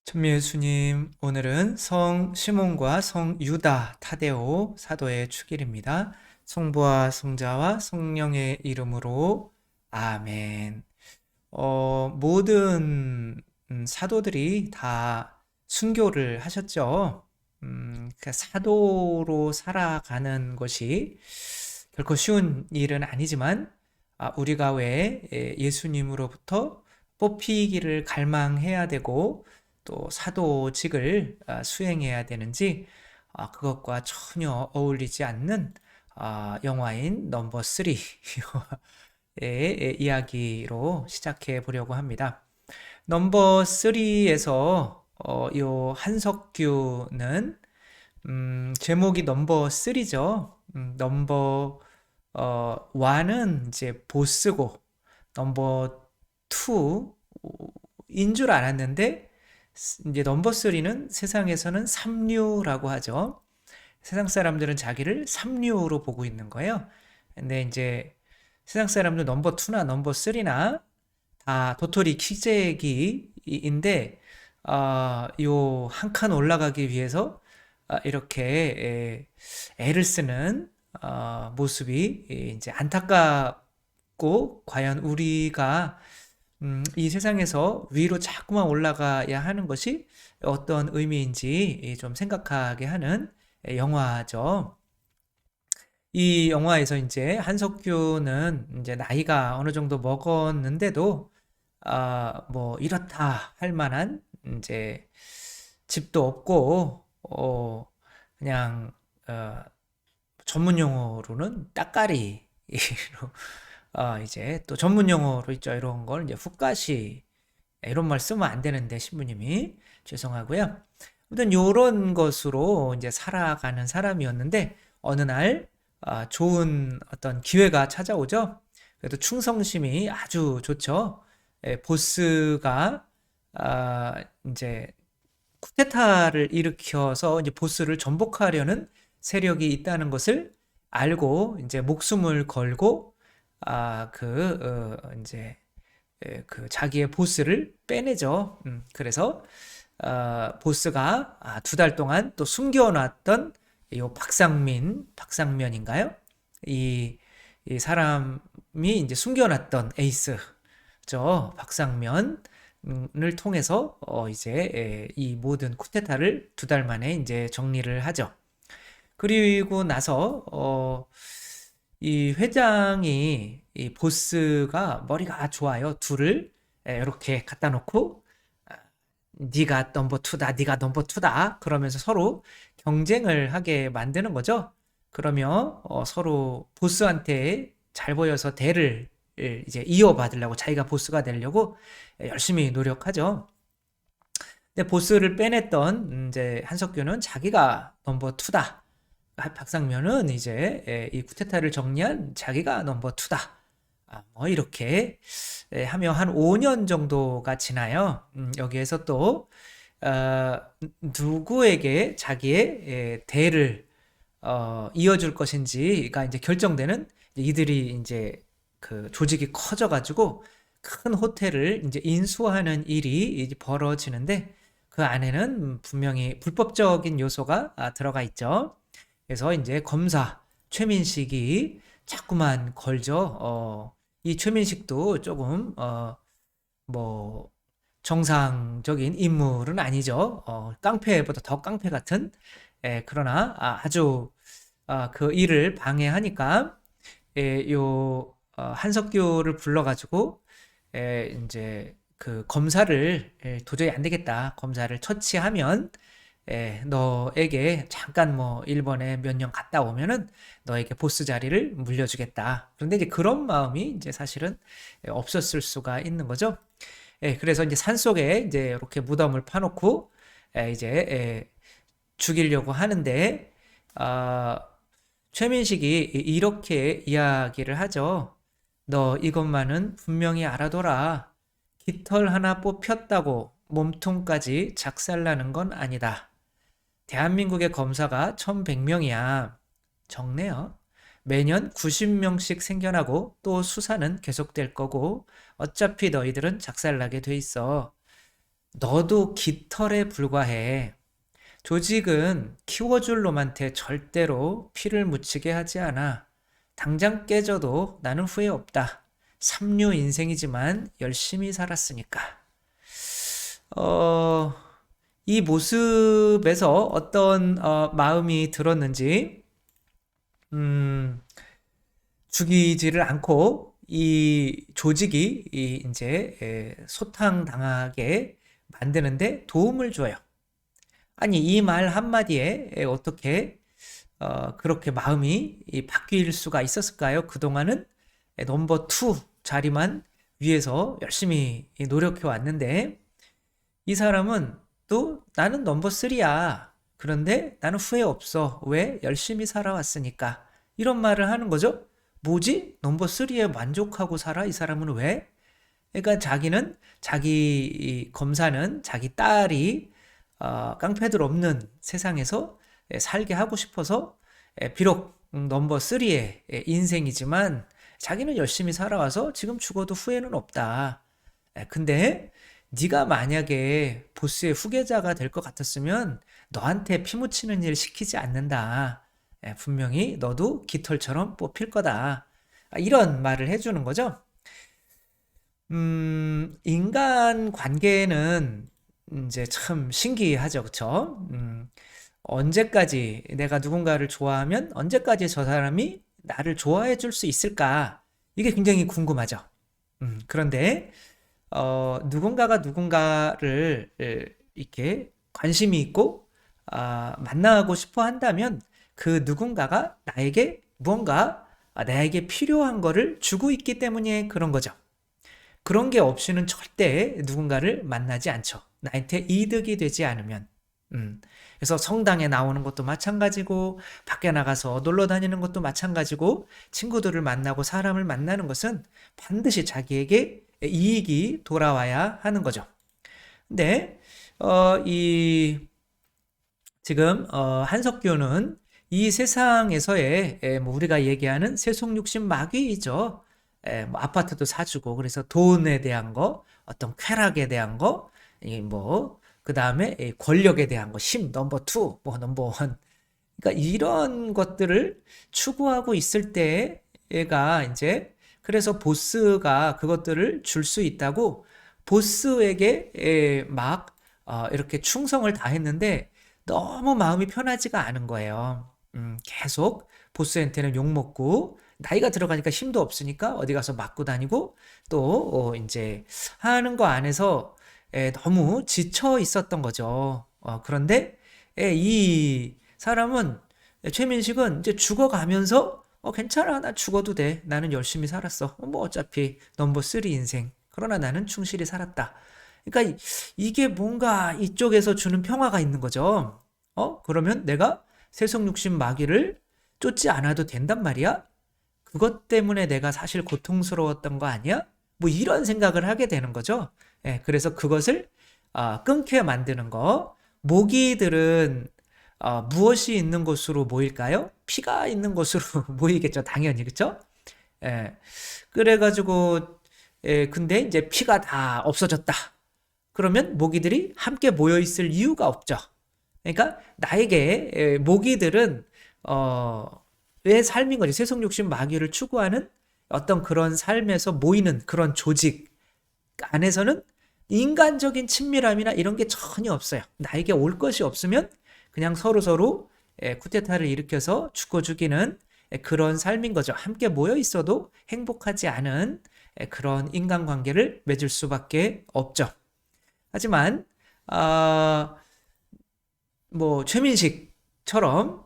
천미 예수님, 오늘은 성 시몬과 성 유다 타데오 사도의 축일입니다. 성부와 성자와 성령의 이름으로 아멘. 모든 사도들이 다 순교를 하셨죠. 그 사도로 살아가는 것이 결코 쉬운 일은 아니지만, 우리가 왜 예수님으로부터 뽑히기를 갈망해야 되고 또 사도직을 수행해야 되는지, 그것과 전혀 어울리지 않는 영화인 넘버 3의 이야기로 시작해 보려고 합니다. 넘버 3에서 요 한석규는 제목이 넘버 3죠. 넘버 1은 이제 보스고 넘버 2인 줄 알았는데, 이제 넘버 3는 세상에서는 삼류라고 하죠. 세상 사람들은 자기를 삼류로 보고 있는 거예요. 근데 이제 세상 사람들 넘버 2나 넘버 3나 다 도토리 키재기인데, 요 한 칸 올라가기 위해서 이렇게 애를 쓰는 모습이 이제 안타깝고, 과연 우리가 이 세상에서 위로 자꾸만 올라가야 하는 것이 어떤 의미인지 좀 생각하게 하는 영화죠. 이 영화에서 이제 한석규는 이제 나이가 어느 정도 먹었는데도, 뭐 이렇다 할 만한 이제 집도 없고, 그냥 전문 용어로는 따까리로, 이제 또 전문 용어로 있죠. 이런 걸 이제 훅가시, 이런 말 쓰면 안 되는데 신부님이 죄송하고요. 아무튼 요런 것으로 이제 살아가는 사람이었는데, 어느 날 좋은 어떤 기회가 찾아오죠. 그래도 충성심이 아주 좋죠. 보스가 이제 쿠데타를 일으켜서 이제 보스를 전복하려는 세력이 있다는 것을 알고 이제 목숨을 걸고 이제 그 자기의 보스를 빼내죠. 그래서 보스가 2달 동안 또 숨겨놨던 요 박상면인가요? 이, 이 사람이 이제 숨겨놨던 에이스죠. 박상면을 통해서 이제 이 모든 쿠데타를 2달 만에 이제 정리를 하죠. 그리고 나서 이 회장이, 이 보스가 머리가 좋아요. 둘을 이렇게 갖다 놓고, 네가 넘버 2다, 네가 넘버 2다 그러면서 서로 경쟁을 하게 만드는 거죠. 그러면 서로 보스한테 잘 보여서 대를 이제 이어받으려고, 자기가 보스가 되려고 열심히 노력하죠. 근데 보스를 빼냈던 이제 한석규는 자기가 넘버 2다. 박상면은 이제 이 쿠데타를 정리한 자기가 넘버 2다. 뭐 이렇게 하며 한 5년 정도가 지나요. 여기에서 또 누구에게 자기의 대를 이어줄 것인지가 이제 결정되는, 이들이 이제 그 조직이 커져가지고 큰 호텔을 이제 인수하는 일이 이제 벌어지는데, 그 안에는 분명히 불법적인 요소가 들어가 있죠. 그래서 이제 검사 최민식이 자꾸만 걸죠. 이 최민식도 조금 뭐 정상적인 인물은 아니죠. 깡패보다 더 깡패 같은. 그러나 아주 그 일을 방해하니까 요 한석규를 불러가지고 이제 그 검사를, 도저히 안 되겠다. 검사를 처치하면 너에게 잠깐 뭐 일본에 몇 년 갔다 오면은 너에게 보스 자리를 물려주겠다. 그런데 이제 그런 마음이 이제 사실은 없었을 수가 있는 거죠. 그래서 이제 산속에 이제 이렇게 무덤을 파놓고 이제 죽이려고 하는데, 최민식이 이렇게 이야기를 하죠. 너 이것만은 분명히 알아둬라. 깃털 하나 뽑혔다고 몸통까지 작살나는 건 아니다. 대한민국의 검사가 1100명이야. 적네요. 매년 90명씩 생겨나고 또 수사는 계속될 거고, 어차피 너희들은 작살나게 돼 있어. 너도 깃털에 불과해. 조직은 키워줄 놈한테 절대로 피를 묻히게 하지 않아. 당장 깨져도 나는 후회 없다. 삼류 인생이지만 열심히 살았으니까. 어, 이 모습에서 어떤 마음이 들었는지 죽이지를 않고 이 조직이 이제 소탕당하게 만드는데 도움을 줘요. 아니 이 말 한마디에 어떻게 그렇게 마음이 바뀔 수가 있었을까요? 그동안은 넘버 2 자리만 위해서 열심히 노력해 왔는데 이 사람은 또 나는 넘버 3야. 그런데 나는 후회 없어. 왜? 열심히 살아왔으니까. 이런 말을 하는 거죠. 뭐지? 넘버 3에 만족하고 살아? 이 사람은 왜? 그러니까 자기는 자기 검사는 자기 딸이 깡패들 없는 세상에서 살게 하고 싶어서 비록 넘버 3의 인생이지만 자기는 열심히 살아와서 지금 죽어도 후회는 없다. 근데 네가 만약에 보스의 후계자가 될 것 같았으면 너한테 피 묻히는 일 시키지 않는다. 분명히 너도 깃털처럼 뽑힐 거다. 이런 말을 해주는 거죠. 인간 관계는 이제 참 신기하죠, 그쵸? 언제까지 내가 누군가를 좋아하면 언제까지 저 사람이 나를 좋아해 줄 수 있을까? 이게 굉장히 궁금하죠. 그런데 누군가가 누군가를 이렇게 관심이 있고 만나고 싶어 한다면 그 누군가가 나에게 무언가 나에게 필요한 거를 주고 있기 때문에 그런 거죠. 그런 게 없이는 절대 누군가를 만나지 않죠. 나한테 이득이 되지 않으면. 그래서 성당에 나오는 것도 마찬가지고 밖에 나가서 놀러 다니는 것도 마찬가지고 친구들을 만나고 사람을 만나는 것은 반드시 자기에게 이익이 돌아와야 하는 거죠. 근데 이 지금 한석규는 이 세상에서의 뭐 우리가 얘기하는 세속육신 마귀이죠. 뭐 아파트도 사주고 그래서 돈에 대한 거, 어떤 쾌락에 대한 거, 그 다음에 권력에 대한 거, 넘버 2, 뭐 넘버 1. 그러니까 이런 것들을 추구하고 있을 때 얘가 이제 그래서 보스가 그것들을 줄 수 있다고 보스에게 막 이렇게 충성을 다했는데 너무 마음이 편하지가 않은 거예요. 계속 보스한테는 욕먹고 나이가 들어가니까 힘도 없으니까 어디 가서 맞고 다니고 또 이제 하는 거 안에서 너무 지쳐 있었던 거죠. 그런데 이 사람은 최민식은 이제 죽어가면서 괜찮아 나 죽어도 돼 나는 열심히 살았어 뭐 어차피 넘버 3 인생 그러나 나는 충실히 살았다. 그러니까 이게 뭔가 이쪽에서 주는 평화가 있는 거죠. 그러면 내가 세속육신 마귀를 쫓지 않아도 된단 말이야? 그것 때문에 내가 사실 고통스러웠던 거 아니야? 뭐 이런 생각을 하게 되는 거죠. 그래서 그것을 끊게 만드는 거. 모기들은 무엇이 있는 곳으로 모일까요? 피가 있는 곳으로 모이겠죠. 당연히 그렇죠? 그래가지고 근데 이제 피가 다 없어졌다. 그러면 모기들이 함께 모여 있을 이유가 없죠. 그러니까 나에게 모기들은 왜 삶인 거지? 세속육신 마귀를 추구하는 어떤 그런 삶에서 모이는 그런 조직 안에서는 인간적인 친밀함이나 이런 게 전혀 없어요. 나에게 올 것이 없으면 그냥 서로 쿠데타를 일으켜서 죽고 죽이는 그런 삶인 거죠. 함께 모여 있어도 행복하지 않은 그런 인간관계를 맺을 수밖에 없죠. 하지만 뭐 최민식처럼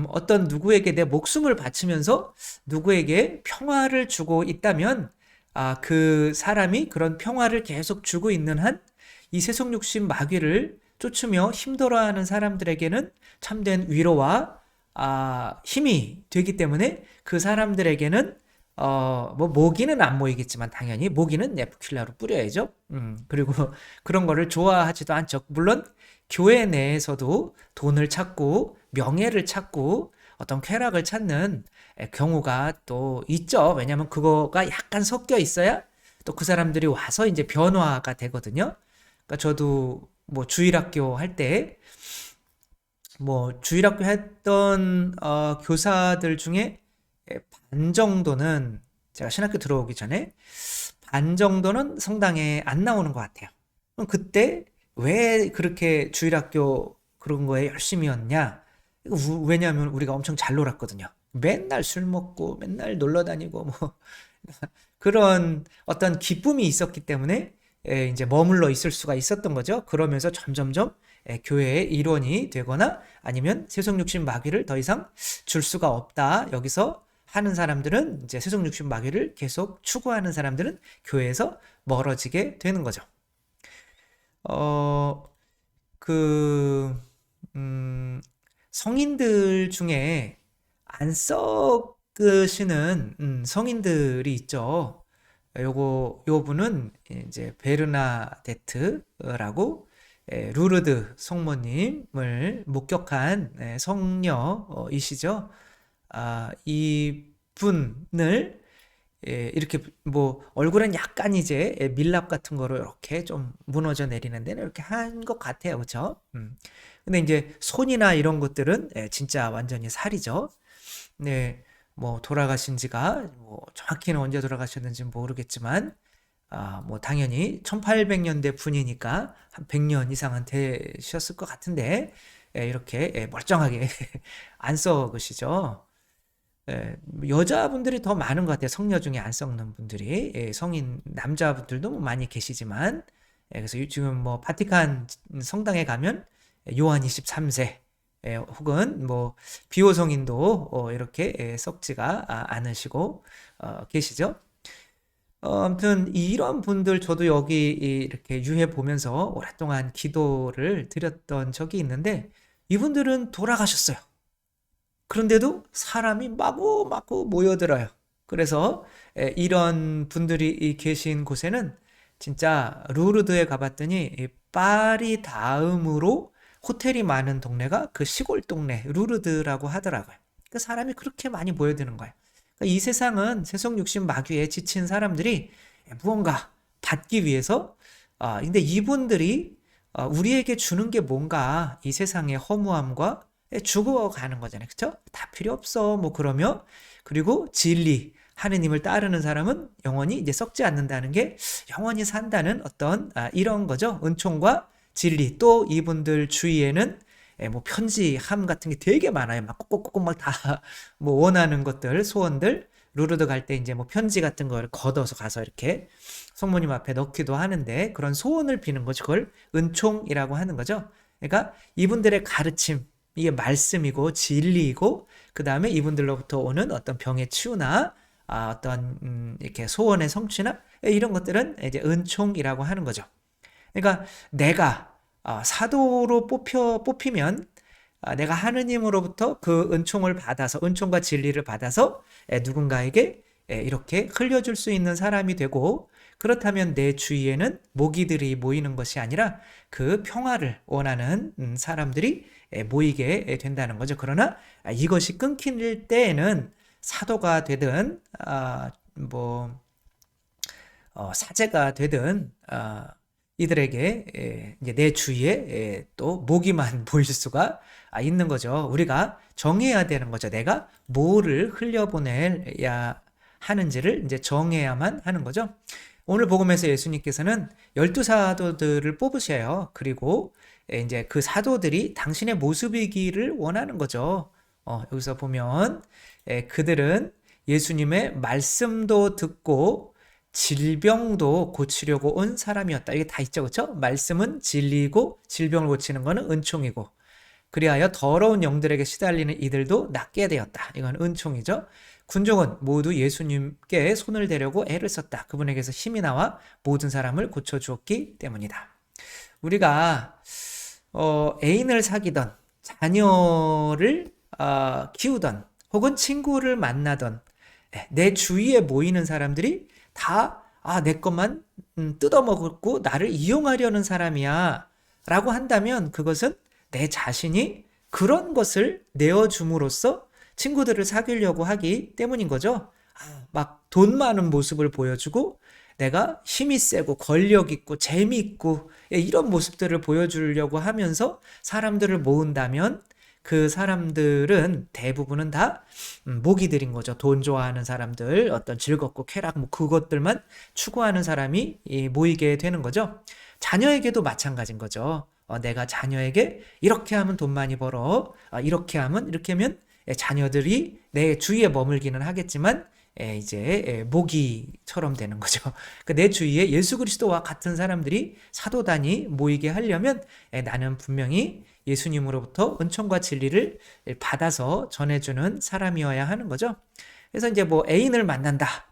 어떤 누구에게 내 목숨을 바치면서 누구에게 평화를 주고 있다면 그 사람이 그런 평화를 계속 주고 있는 한 이 세속육신 마귀를 쫓으며 힘들어하는 사람들에게는 참된 위로와 힘이 되기 때문에 그 사람들에게는 뭐 모기는 안 모이겠지만 당연히 모기는 네프킬라로 뿌려야죠. 그리고 그런 거를 좋아하지도 않죠. 물론 교회 내에서도 돈을 찾고 명예를 찾고 어떤 쾌락을 찾는 경우가 또 있죠. 왜냐하면 그거가 약간 섞여 있어야 또 그 사람들이 와서 이제 변화가 되거든요. 그러니까 저도 뭐 주일학교 할 때 뭐 주일학교 했던 교사들 중에 반 정도는 제가 신학교 들어오기 전에 반 정도는 성당에 안 나오는 것 같아요. 그럼 그때 왜 그렇게 주일학교 그런 거에 열심히였냐? 왜냐하면 우리가 엄청 잘 놀았거든요. 맨날 술 먹고 맨날 놀러 다니고 뭐 그런 어떤 기쁨이 있었기 때문에 이제 머물러 있을 수가 있었던 거죠. 그러면서 점점점 교회의 일원이 되거나 아니면 세속육신 마귀를 더 이상 줄 수가 없다. 여기서 하는 사람들은 이제 세속육신 마귀를 계속 추구하는 사람들은 교회에서 멀어지게 되는 거죠. 어, 그, 성인들 중에 안 썩으시는 성인들이 있죠. 요 분은 이제 베르나데트라고 루르드 성모님을 목격한 성녀이시죠. 이분을 이렇게 뭐 얼굴은 약간 이제 밀랍 같은 거로 이렇게 좀 무너져 내리는 데는 이렇게 한 것 같아요. 그렇죠? 근데 이제 손이나 이런 것들은 진짜 완전히 살이죠. 네. 뭐 돌아가신 지가 뭐 정확히는 언제 돌아가셨는지 모르겠지만 뭐 당연히 1800년대 분이니까 한 100년 이상은 되셨을 것 같은데 이렇게 멀쩡하게 안 썩으시죠. 여자분들이 더 많은 것 같아요. 성녀 중에 안 썩는 분들이. 성인 남자분들도 뭐 많이 계시지만 그래서 지금 뭐 바티칸 성당에 가면 요한 23세 혹은 뭐 비호 성인도 이렇게 썩지가 않으시고 계시죠. 아무튼 이런 분들 저도 여기 이렇게 유해 보면서 오랫동안 기도를 드렸던 적이 있는데 이분들은 돌아가셨어요. 그런데도 사람이 마구마구 모여들어요. 그래서 이런 분들이 계신 곳에는 진짜 루르드에 가봤더니 파리 다음으로 호텔이 많은 동네가 그 시골 동네 루르드라고 하더라고요. 그 사람이 그렇게 많이 모여드는 거예요. 그러니까 이 세상은 세속 육신 마귀에 지친 사람들이 무언가 받기 위해서 근데 이분들이 우리에게 주는 게 뭔가 이 세상의 허무함과 죽어가는 거잖아요. 그쵸? 다 필요 없어. 뭐 그러며 그리고 진리 하느님을 따르는 사람은 영원히 이제 썩지 않는다는 게 영원히 산다는 어떤 이런 거죠. 은총과 진리. 또 이분들 주위에는 뭐 편지함 같은 게 되게 많아요. 막 꼭꼭꼭 막 다 뭐 원하는 것들, 소원들 루르드 갈 때 이제 뭐 편지 같은 걸 걷어서 가서 이렇게 성모님 앞에 넣기도 하는데 그런 소원을 비는 거죠. 그걸 은총이라고 하는 거죠. 그러니까 이분들의 가르침 이게 말씀이고 진리이고 그 다음에 이분들로부터 오는 어떤 병의 치유나 어떤 이렇게 소원의 성취나 이런 것들은 이제 은총이라고 하는 거죠. 그러니까 내가 사도로 뽑히면 내가 하느님으로부터 그 은총을 받아서 은총과 진리를 받아서 누군가에게 이렇게 흘려줄 수 있는 사람이 되고 그렇다면 내 주위에는 모기들이 모이는 것이 아니라 그 평화를 원하는 사람들이 모이게 된다는 거죠. 그러나 이것이 끊길 때에는 사도가 되든 뭐 사제가 되든 이들에게 이제 내 주위에 또 모기만 보일 수가 있는 거죠. 우리가 정해야 되는 거죠. 내가 뭐를 흘려보내야 하는지를 이제 정해야만 하는 거죠. 오늘 복음에서 예수님께서는 12사도들을 뽑으셔요. 그리고 이제 그 사도들이 당신의 모습이기를 원하는 거죠. 여기서 보면 그들은 예수님의 말씀도 듣고 질병도 고치려고 온 사람이었다. 이게 다 있죠. 그렇죠? 말씀은 진리이고 질병을 고치는 것은 은총이고 그리하여 더러운 영들에게 시달리는 이들도 낫게 되었다. 이건 은총이죠. 군종은 모두 예수님께 손을 대려고 애를 썼다. 그분에게서 힘이 나와 모든 사람을 고쳐주었기 때문이다. 우리가 애인을 사귀던 자녀를 키우던 혹은 친구를 만나던 내 주위에 모이는 사람들이 다 내 것만 뜯어먹고 나를 이용하려는 사람이야 라고 한다면 그것은 내 자신이 그런 것을 내어줌으로써 친구들을 사귀려고 하기 때문인 거죠. 막 돈 많은 모습을 보여주고 내가 힘이 세고 권력 있고 재미있고 이런 모습들을 보여주려고 하면서 사람들을 모은다면 그 사람들은 대부분은 다 모기들인 거죠. 돈 좋아하는 사람들, 어떤 즐겁고 쾌락 뭐 그것들만 추구하는 사람이 모이게 되는 거죠. 자녀에게도 마찬가지인 거죠. 내가 자녀에게 이렇게 하면 돈 많이 벌어, 이렇게 하면 자녀들이 내 주위에 머물기는 하겠지만 이제 모기처럼 되는 거죠. 내 주위에 예수 그리스도와 같은 사람들이 사도단이 모이게 하려면 나는 분명히 예수님으로부터 은총과 진리를 받아서 전해주는 사람이어야 하는 거죠. 그래서 이제 뭐 애인을 만난다.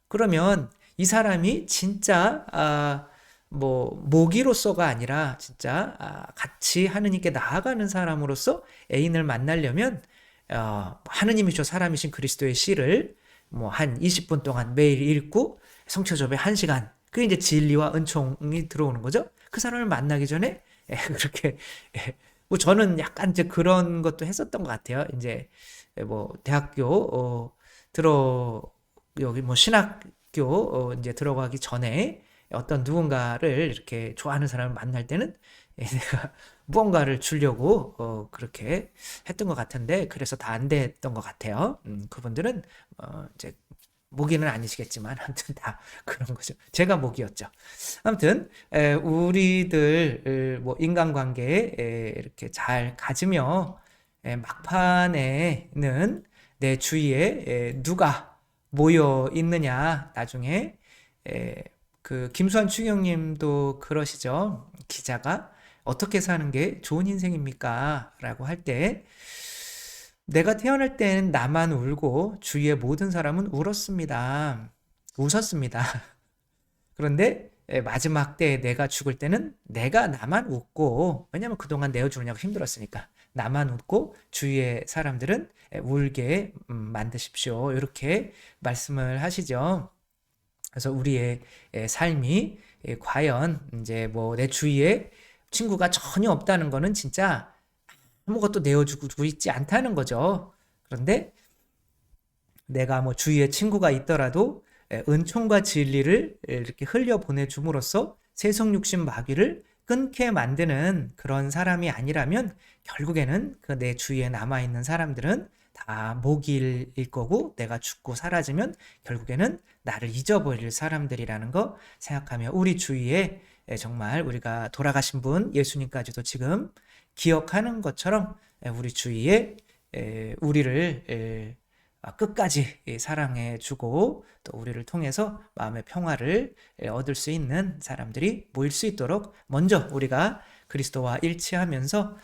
그러면 이 사람이 진짜 뭐 모기로서가 아니라 진짜 같이 하느님께 나아가는 사람으로서 애인을 만나려면 하느님이 저 사람이신 그리스도의 시를 뭐 한 20분 동안 매일 읽고 성취조배 1시간 그게 이제 진리와 은총이 들어오는 거죠. 그 사람을 만나기 전에 그렇게 뭐 저는 약간 이제 그런 것도 했었던 것 같아요. 이제 뭐 대학교 여기 뭐 신학교 이제 들어가기 전에 어떤 누군가를 이렇게 좋아하는 사람을 만날 때는 내가 무언가를 주려고 그렇게 했던 것 같은데 그래서 다 안 됐던 것 같아요. 그분들은 이제 모기는 아니시겠지만 아무튼 다 그런 거죠. 제가 모기였죠. 아무튼 우리들 뭐 인간관계에 이렇게 잘 가지며 막판에는 내 주위에 누가 모여 있느냐 나중에 그 김수환 추경님도 그러시죠. 기자가 어떻게 사는 게 좋은 인생입니까? 라고 할 때 내가 태어날 때는 나만 울고 주위의 모든 사람은 울었습니다. 웃었습니다. 그런데 마지막 때 내가 죽을 때는 내가 나만 웃고 왜냐면 그동안 내어주느냐고 힘들었으니까 나만 웃고 주위의 사람들은 울게 만드십시오. 이렇게 말씀을 하시죠. 그래서 우리의 삶이 과연 이제 뭐 내 주위에 친구가 전혀 없다는 거는 진짜 아무것도 내어주고 있지 않다는 거죠. 그런데 내가 뭐 주위에 친구가 있더라도 은총과 진리를 이렇게 흘려 보내줌으로써 세속 육신 마귀를 끊게 만드는 그런 사람이 아니라면 결국에는 그 내 주위에 남아있는 사람들은 다 모기일 거고 내가 죽고 사라지면 결국에는 나를 잊어버릴 사람들이라는 거 생각하며 우리 주위에 정말 우리가 돌아가신 분 예수님까지도 지금 기억하는 것처럼 우리 주위에 우리를 끝까지 사랑해 주고 또 우리를 통해서 마음의 평화를 얻을 수 있는 사람들이 모일 수 있도록 먼저 우리가 그리스도와 일치하면서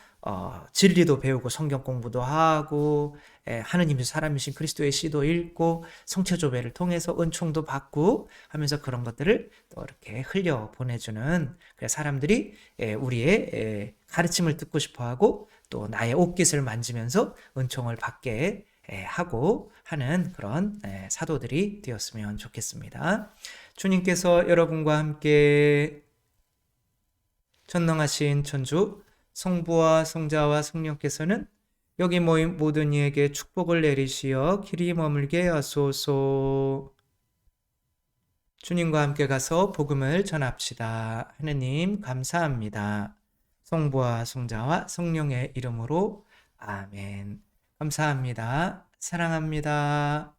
진리도 배우고 성경 공부도 하고 하느님이 사람이신 그리스도의 시도 읽고 성체조배를 통해서 은총도 받고 하면서 그런 것들을 또 이렇게 흘려 보내주는 사람들이 우리의 가르침을 듣고 싶어하고 또 나의 옷깃을 만지면서 은총을 받게 하고 하는 그런 사도들이 되었으면 좋겠습니다. 주님께서 여러분과 함께 전능하신 천주 성부와 성자와 성령께서는 여기 모인 모든 이에게 축복을 내리시어 길이 머물게 하소서. 주님과 함께 가서 복음을 전합시다. 하느님 감사합니다. 성부와 성자와 성령의 이름으로 아멘. 감사합니다. 사랑합니다.